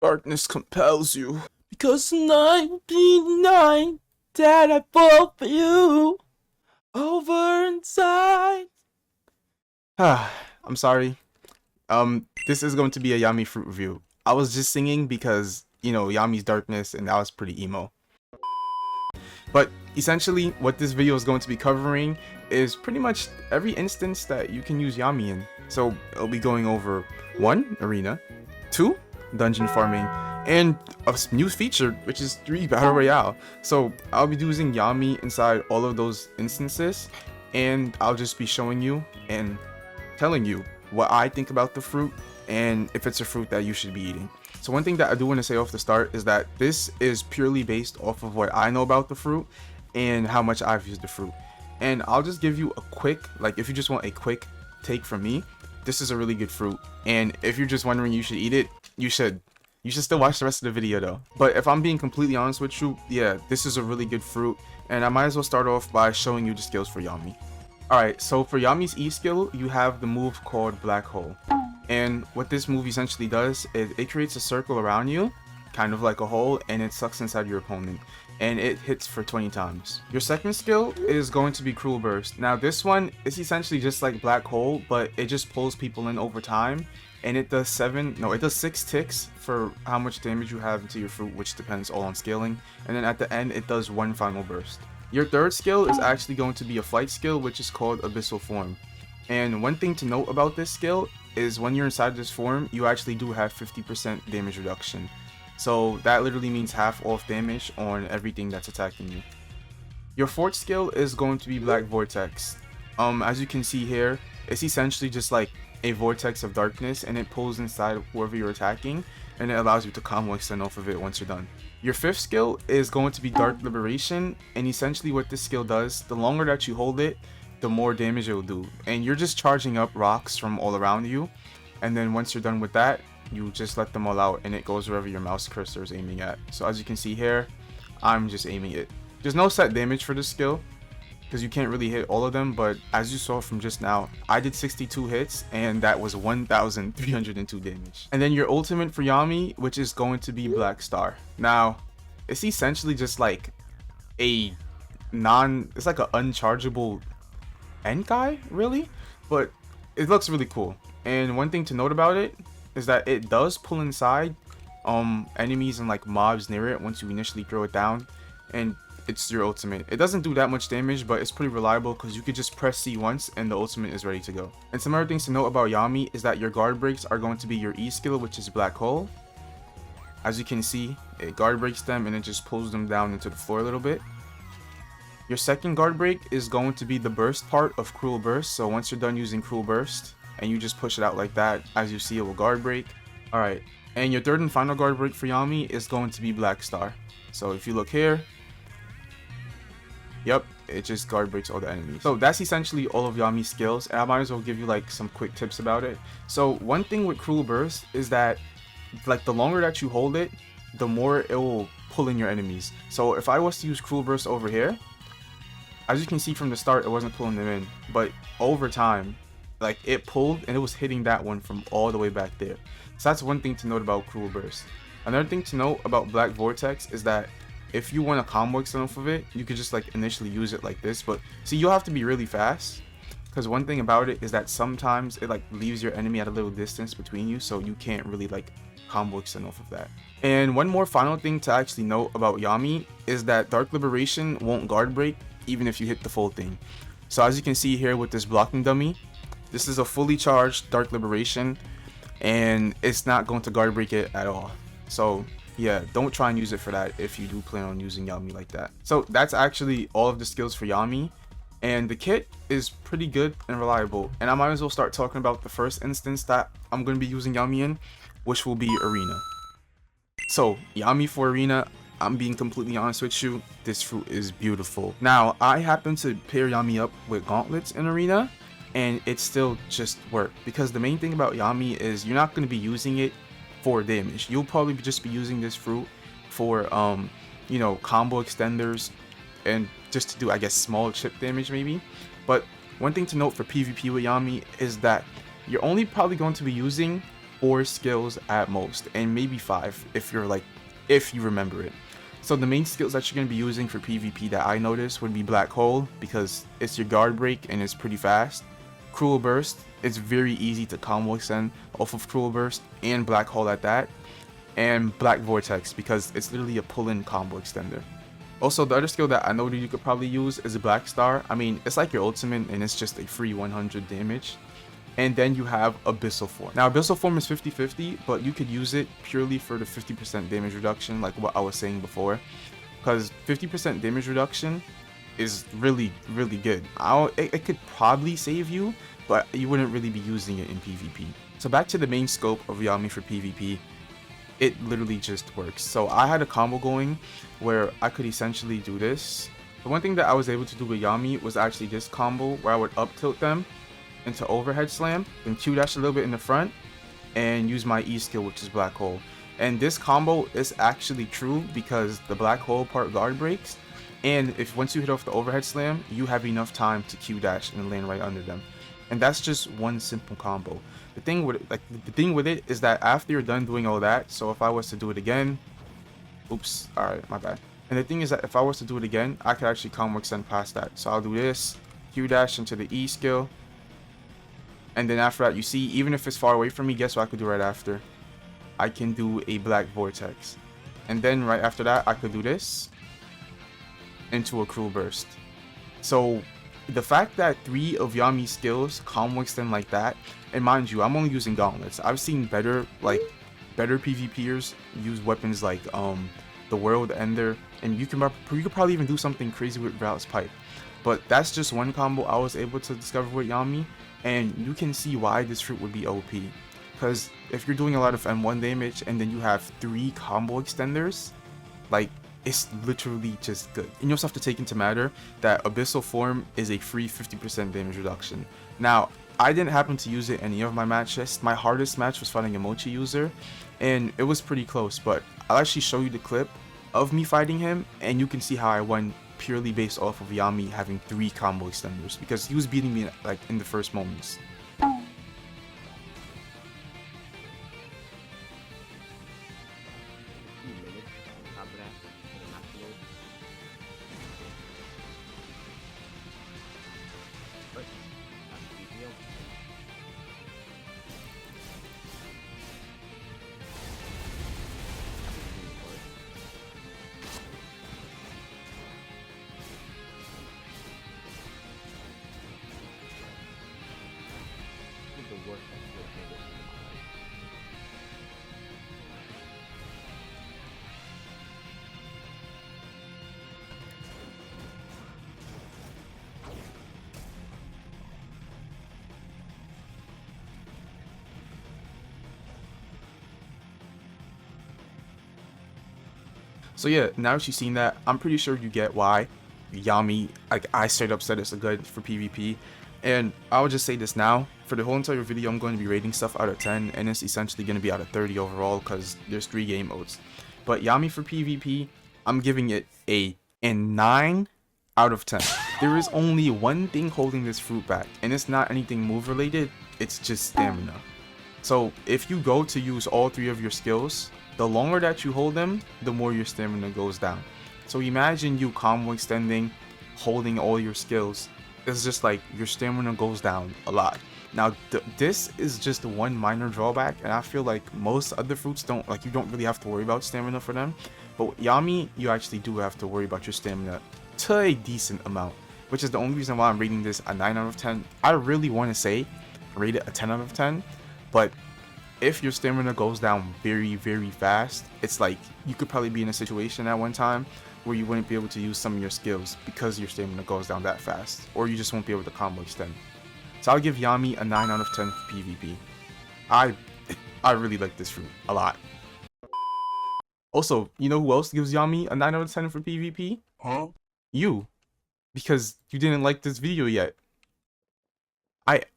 Darkness compels you. Because 99 that I fall for you. Over inside. I'm sorry. This is going to be a Yami fruit review. I was just singing because, you know, Yami's darkness, and that was pretty emo. But essentially, what this video is going to be covering is pretty much every instance that you can use Yami in. So it'll be going over 1, arena, 2, dungeon farming, and a new feature, which is 3, battle royale. So I'll be using Yami inside all of those instances, and I'll just be showing you and telling you what I think about the fruit and if it's a fruit that you should be eating. So one thing that I do want to say off the start is that this is purely based off of what I know about the fruit and how much I've used the fruit. And I'll just give you a quick, like, if you just want a quick take from me, this is a really good fruit. And if you're just wondering you should eat it, you should still watch the rest of the video though. But if I'm being completely honest with you, yeah, this is a really good fruit, and I might as well start off by showing you the skills for Yami. Alright, so for Yami's E skill, you have the move called Black Hole. And what this move essentially does is it creates a circle around you, kind of like a hole, and it sucks inside your opponent. And it hits for 20 times. Your second skill is going to be Cruel Burst. Now this one is essentially just like Black Hole, but it just pulls people in over time. And it does 6 ticks for how much damage you have into your fruit, which depends all on scaling. And then at the end, it does 1 final burst. Your third skill is actually going to be a flight skill, which is called Abyssal Form. And one thing to note about this skill is when you're inside this form, you actually do have 50% damage reduction. So that literally means half off damage on everything that's attacking you. Your fourth skill is going to be Black Vortex. As you can see here, it's essentially just like a vortex of darkness, and it pulls inside whoever you're attacking, and it allows you to combo extend off of it once you're done. Your fifth skill is going to be Dark Liberation, and essentially what this skill does, the longer that you hold it, the more damage it will do. And you're just charging up rocks from all around you, and then once you're done with that, you just let them all out, and it goes wherever your mouse cursor is aiming at. So as you can see here, I'm just aiming it. There's no set damage for this skill, because you can't really hit all of them, but as you saw from just now, I did 62 hits, and that was 1,302 damage. And then your ultimate for Yami, which is going to be Black Star. Now, it's essentially just like it's like an unchargeable end guy, really, but it looks really cool. And one thing to note about it is that it does pull inside enemies and like mobs near it once you initially throw it down, and it's your ultimate. It doesn't do that much damage, but it's pretty reliable because you could just press C once and the ultimate is ready to go. And some other things to note about Yami is that your guard breaks are going to be your E skill, which is Black Hole. As you can see, it guard breaks them and it just pulls them down into the floor a little bit. Your second guard break is going to be the burst part of Cruel Burst. So once you're done using Cruel Burst and you just push it out like that, as you see, it will guard break. Alright, and your third and final guard break for Yami is going to be Black Star. So if you look here, yep, it just guard breaks all the enemies. So that's essentially all of Yami's skills, and I might as well give you like some quick tips about it. So one thing with Cruel Burst is that like the longer that you hold it, the more it will pull in your enemies. So if I was to use Cruel Burst over here, as you can see from the start, it wasn't pulling them in, but over time, like it pulled and it was hitting that one from all the way back there. So that's one thing to note about Cruel Burst. Another thing to note about Black Vortex is that if you want a combo extend off of it, you could just like initially use it like this, but see, you'll have to be really fast, because one thing about it is that sometimes it like leaves your enemy at a little distance between you, so you can't really like combo extend off of that. And one more final thing to actually note about Yami is that Dark Liberation won't guard break even if you hit the full thing. So as you can see here with this blocking dummy, this is a fully charged Dark Liberation, and it's not going to guard break it at all. So yeah, don't try and use it for that if you do plan on using Yami like that. So that's actually all of the skills for Yami, and the kit is pretty good and reliable. And I might as well start talking about the first instance that I'm going to be using Yami in, which will be Arena. So Yami for Arena, I'm being completely honest with you, this fruit is beautiful. Now I happen to pair Yami up with gauntlets in Arena, and it still just worked, because the main thing about Yami is you're not going to be using it for damage. You'll probably just be using this fruit for you know, combo extenders and just to do, I guess, small chip damage maybe. But one thing to note for PvP with Yami is that you're only probably going to be using 4 skills at most, and maybe 5 if you remember it. So the main skills that you're going to be using for PvP that I noticed would be Black Hole, because it's your guard break and it's pretty fast. Cruel Burst, it's very easy to combo extend off of Cruel Burst and Black Hole at that. And Black Vortex, because it's literally a pull-in combo extender. Also, the other skill that I know that you could probably use is a Black Star. I mean, it's like your ultimate and it's just a free 100 damage. And then you have Abyssal Form. Now, Abyssal Form is 50-50, but you could use it purely for the 50% damage reduction, like what I was saying before. Because 50% damage reduction is really, really good. It could probably save you, but you wouldn't really be using it in PvP. So back to the main scope of Yami for PvP. It literally just works. So I had a combo going where I could essentially do this. The one thing that I was able to do with Yami was actually this combo where I would up tilt them into overhead slam, then Q dash a little bit in the front, and use my E skill, which is Black Hole. And this combo is actually true because the Black Hole part guard breaks, and if once you hit off the overhead slam, you have enough time to Q dash and land right under them. And that's just one simple combo. The thing with it is that after you're done doing all that, so if I was to do it again, oops, alright, my bad. And the thing is that if I was to do it again, I could actually combo extend past that. So I'll do this, Q dash into the E skill. And then after that, you see, even if it's far away from me, guess what I could do right after? I can do a Black Vortex. And then right after that, I could do this into a Cruel Burst. So the fact that 3 of Yami's skills combo extend like that, and mind you, I'm only using gauntlets. I've seen better PvPers use weapons like the World Ender, and you could probably even do something crazy with Val's Pipe. But that's just one combo I was able to discover with Yami. And you can see why this fruit would be OP. Because if you're doing a lot of M1 damage and then you have 3 combo extenders, like, it's literally just good. And you also have to take into matter that Abyssal Form is a free 50% damage reduction. Now, I didn't happen to use it in any of my matches. My hardest match was fighting a Mochi user, and it was pretty close, but I'll actually show you the clip of me fighting him, and you can see how I won purely based off of Yami having 3 combo extenders, because he was beating me like in the first moments. So yeah, now that you've seen that, I'm pretty sure you get why Yami, like, I straight up said it's a good for PvP. And I would just say this now, for the whole entire video I'm going to be rating stuff out of 10, and it's essentially going to be out of 30 overall because there's 3 game modes. But Yami for PvP, I'm giving it a 9 out of 10. There is only one thing holding this fruit back, and it's not anything move related, it's just stamina. So if you go to use all 3 of your skills, the longer that you hold them, the more your stamina goes down. So imagine you combo extending, holding all your skills. It's just like your stamina goes down a lot. Now this is just one minor drawback, and I feel like most other fruits don't, like, you don't really have to worry about stamina for them. But Yami, you actually do have to worry about your stamina to a decent amount, which is the only reason why I'm rating this a 9 out of 10. I really want to say rate it a 10 out of 10, but if your stamina goes down very, very fast, it's like you could probably be in a situation at one time where you wouldn't be able to use some of your skills because your stamina goes down that fast, or you just won't be able to combo extend. So I'll give Yami a 9 out of 10 for PvP. I really like this fruit a lot. Also, you know who else gives Yami a 9 out of 10 for PvP? Huh? You. Because you didn't like this video yet.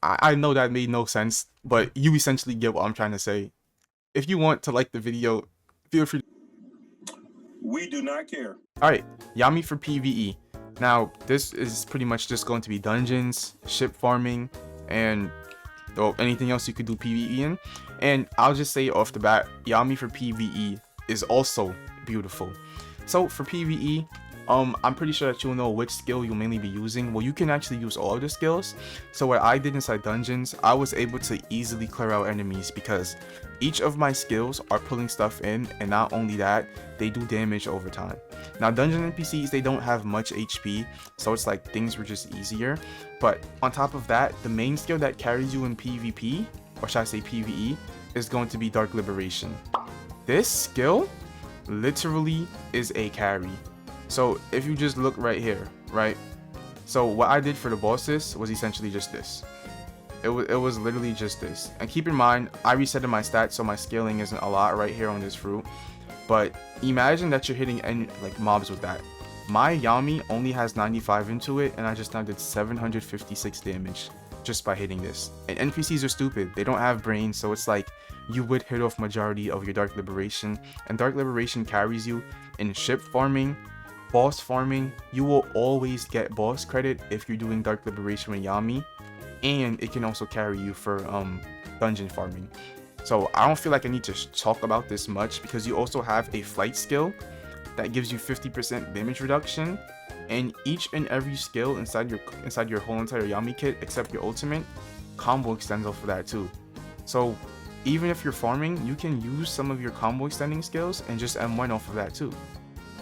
I know that made no sense, but you essentially get what I'm trying to say. If you want to like the video, feel free to... We do not care. Alright, Yami for PvE. Now, this is pretty much just going to be dungeons, ship farming, and anything else you could do PvE in. And I'll just say off the bat, Yami for PvE is also beautiful. So for PvE, I'm pretty sure that you'll know which skill you'll mainly be using. Well, you can actually use all of the skills. So what I did inside dungeons, I was able to easily clear out enemies because each of my skills are pulling stuff in, and not only that, they do damage over time. Now dungeon NPCs, they don't have much HP, so it's like things were just easier. But on top of that, the main skill that carries you in PvP, or should I say PvE, is going to be Dark Liberation. This skill literally is a carry. So if you just look right here, right? So what I did for the bosses was essentially just this. It was literally just this. And keep in mind, I resetted my stats, so my scaling isn't a lot right here on this fruit. But imagine that you're hitting like mobs with that. My Yami only has 95 into it, and I just now did 756 damage just by hitting this. And NPCs are stupid. They don't have brains, so it's like you would hit off majority of your Dark Liberation. And Dark Liberation carries you in ship farming, boss farming. You will always get boss credit if you're doing Dark Liberation with Yami, and it can also carry you for dungeon farming. So I don't feel like I need to talk about this much because you also have a flight skill that gives you 50% damage reduction, and each and every skill inside your whole entire Yami kit except your ultimate combo extends off of that too. So even if you're farming, you can use some of your combo extending skills and just M1 off of that too.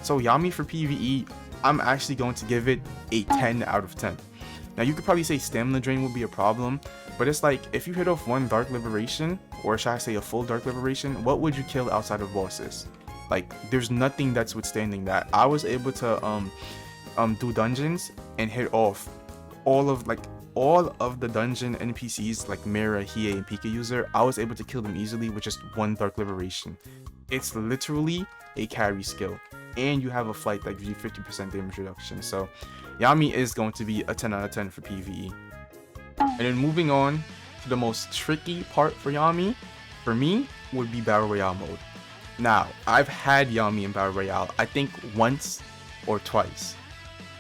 So Yami for PvE, I'm actually going to give it a 10 out of 10. Now you could probably say stamina drain would be a problem, but it's like if you hit off one Dark Liberation, or should I say a full Dark Liberation, what would you kill outside of bosses? Like there's nothing that's withstanding that. I was able to do dungeons and hit off all of the dungeon NPCs like Mira, Hiei, and Pika user. I was able to kill them easily with just one Dark Liberation. It's literally a carry skill, and you have a flight that gives you 50% damage reduction. So Yami is going to be a 10 out of 10 for PvE. And then moving on to the most tricky part for Yami, for me, would be Battle Royale mode. Now, I've had Yami in Battle Royale, I think once or twice.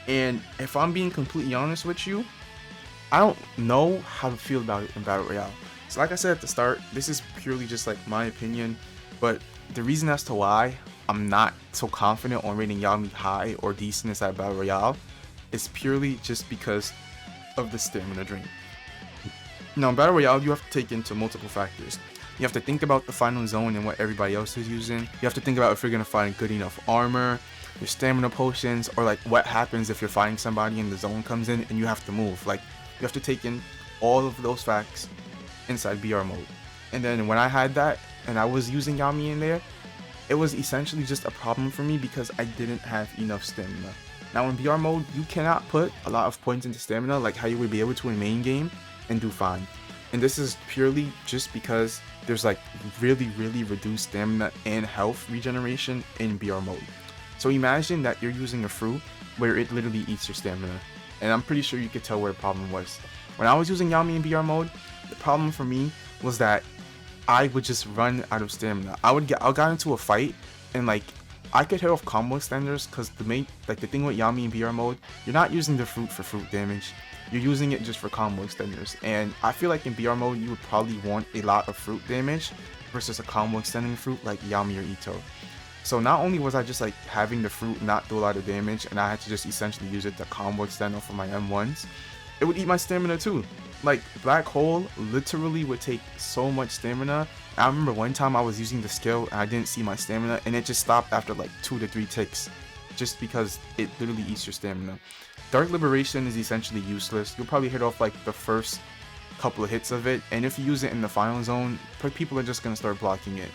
And if I'm being completely honest with you, I don't know how to feel about it in Battle Royale. So like I said at the start, this is purely just like my opinion, but the reason as to why I'm not so confident on rating Yami high or decent inside Battle Royale is purely just because of the stamina drain. Now in Battle Royale, you have to take into multiple factors. You have to think about the final zone and what everybody else is using. You have to think about if you're going to find good enough armor, your stamina potions, or like what happens if you're fighting somebody and the zone comes in and you have to move. Like you have to take in all of those facts inside BR mode. And then when I had that and I was using Yami in there, it was essentially just a problem for me because I didn't have enough stamina. Now in BR mode, you cannot put a lot of points into stamina like how you would be able to in main game and do fine. And this is purely just because there's like really reduced stamina and health regeneration in BR mode. So imagine that you're using a fruit where it literally eats your stamina. And I'm pretty sure you could tell where the problem was. When I was using Yami in BR mode, the problem for me was that I would just run out of stamina. I got into a fight and like I could hit off combo extenders because the thing with Yami in BR mode, you're not using the fruit for fruit damage. You're using it just for combo extenders. And I feel like in BR mode, you would probably want a lot of fruit damage versus a combo extending fruit like Yami or Ito. So not only was I just like having the fruit not do a lot of damage and I had to just essentially use it to combo extend off of my M1s, it would eat my stamina too. Like Black Hole literally would take so much stamina. I remember one time I was using the skill and I didn't see my stamina and it just stopped after like 2 to 3 ticks just because it literally eats your stamina. Dark Liberation is essentially useless. You'll probably hit off like the first couple of hits of it, and if you use it in the final zone, people are just going to start blocking it.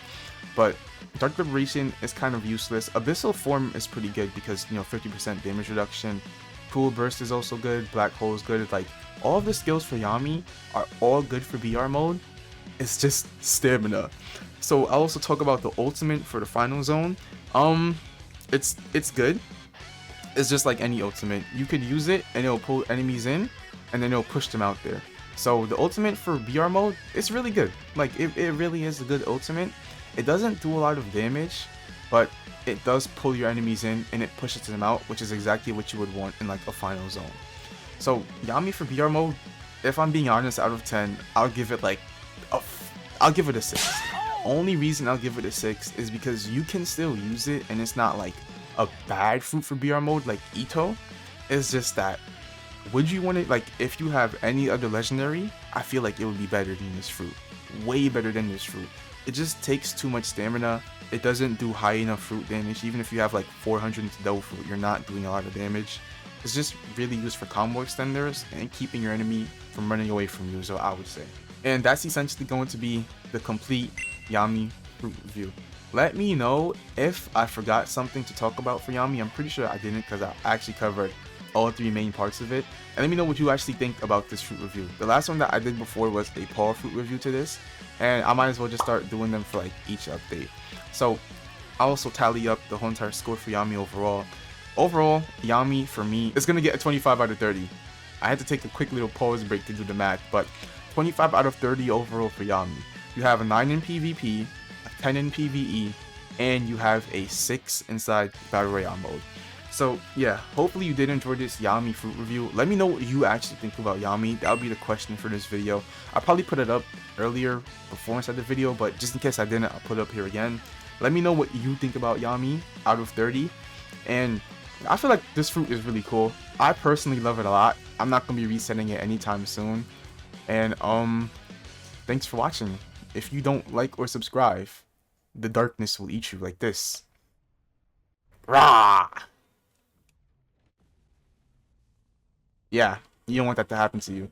But Dark Liberation is kind of useless. Abyssal Form is pretty good because, you know, 50% damage reduction. Pool Burst is also good. Black Hole is good. Like, all of the skills for Yami are all good for BR mode. It's just stamina. So I'll also talk about the ultimate for the final zone. It's good. It's just like any ultimate. You could use it and it'll pull enemies in and then it'll push them out there. So the ultimate for BR mode, it's really good. Like it really is a good ultimate. It doesn't do a lot of damage, but it does pull your enemies in and it pushes them out, which is exactly what you would want in like a final zone. So Yami for BR mode, if I'm being honest, out of 10, I'll give it like I'll give it a 6. Only reason I'll give it a 6 is because you can still use it, and it's not like a bad fruit for BR mode like Ito. It's just that, would you want it, like, if you have any other legendary, I feel like it would be better than this fruit. Way better than this fruit. It just takes too much stamina. It doesn't do high enough fruit damage. Even if you have like 400 into double fruit, you're not doing a lot of damage. It's just really used for combo extenders and keeping your enemy from running away from you, so I would say. And that's essentially going to be the complete Yami fruit review. Let me know if I forgot something to talk about for Yami. I'm pretty sure I didn't, because I actually covered all 3 main parts of it. And let me know what you actually think about this fruit review. The last one that I did before was a paw fruit review to this, and I might as well just start doing them for like each update. So I'll also tally up the whole entire score for Yami overall. Overall, Yami for me is gonna get a 25 out of 30. I had to take a quick little pause break to do the math, but 25 out of 30 overall for Yami. You have a 9 in PvP, a 10 in PvE, and you have a 6 inside Battle Royale mode. So yeah, hopefully you did enjoy this Yami fruit review. Let me know what you actually think about Yami. That would be the question for this video. I probably put it up earlier before inside the video, but just in case I didn't, I'll put it up here again. Let me know what you think about Yami out of 30. And I feel like this fruit is really cool. I personally love it a lot. I'm not gonna be resetting it anytime soon. And thanks for watching. If you don't like or subscribe, the darkness will eat you like this. Rah! Yeah, you don't want that to happen to you.